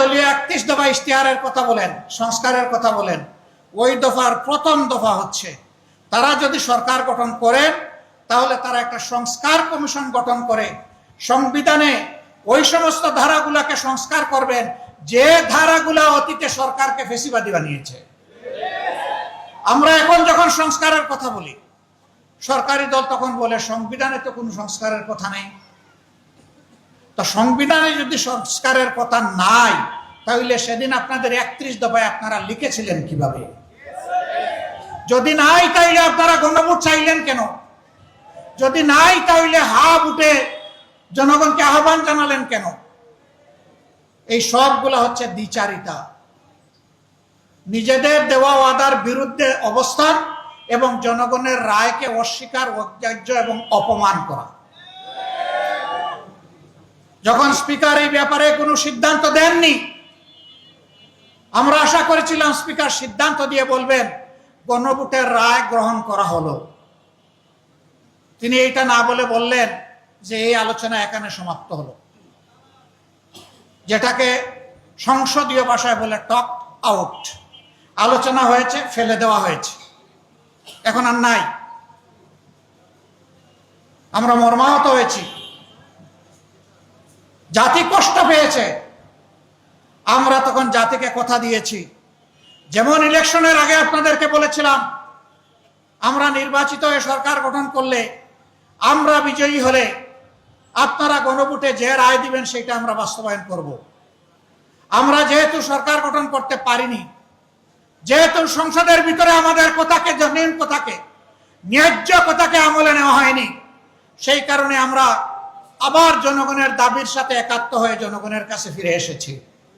দলীয় 31 দফা ইশতেহারের কথা বলেন, সংস্কারের কথা বলেন, ওই দফার প্রথম দফা হচ্ছে তারা যদি সরকার গঠন করেন তাহলে তারা একটা সংস্কার কমিশন গঠন করে সংবিধানে ওই সমস্ত ধারাগুলোকে সংস্কার করবেন যে ধারাগুলো অতীতে সরকারকে ফেসিবাদী বানিয়েছে। আমরা এখন যখন সংস্কারের কথা বলি, সরকারি দল তখন বলে সংবিধানে তো কোনো সংস্কারের কথা নেই। তো সংবিধানে যদি সংস্কারের কথা নাই, তাহলে সেদিন আপনাদের 31 দফায় আপনারা লিখেছিলেন কিভাবে? যদি নাই তাইলে আপনারা গণভোট চাইলেন কেন? যদি নাই তাহলে হাত উঠে জনগণকে আহ্বান জানালেন কেন? এই সবগুলা হচ্ছে দ্বিচারিতা, নিজেদের দেওয়া ওয়াদার বিরুদ্ধে অবস্থান এবং জনগণের রায়কে অস্বীকার, অগ্রাহ্য এবং অপমান করা। যখন স্পিকার এই ব্যাপারে কোনো সিদ্ধান্ত দেননি, আমরা আশা করেছিলাম স্পিকার সিদ্ধান্ত দিয়ে বলবেন গণভোটের রায় গ্রহণ করা হলো। তিনি এইটা না বলে বললেন যে এই আলোচনা এখানে সমাপ্ত হলো, যেটাকে সংসদীয় ভাষায় বলে টক আউট। আলোচনা হয়েছে, ফেলে দেওয়া হয়েছে, এখন আর নাই। আমরা মর্মাহত হয়েছি, জাতি কষ্ট পেয়েছে। আমরা তখন জাতিকে কথা দিয়েছি, যেমন ইলেকশনের আগে আপনাদেরকে বলেছিলাম আমরা নির্বাচিত হয়ে সরকার গঠন করলে, আমরা বিজয়ী হলে আপনারা গণভোটে যে রায় দিবেন সেটা আমরা বাস্তবায়ন করব। আমরা যেহেতু সরকার গঠন করতে পারিনি, যেহেতু সংসদের ভিতরে আমাদের কথাকে, জনীন কথাকে, ন্যায্য কথাকে আমলে নেওয়া হয়নি, সেই কারণে আমরা আবার জনগণের দাবির সাথে একাত্ম হয়ে জনগণের কাছে ফিরে এসেছি।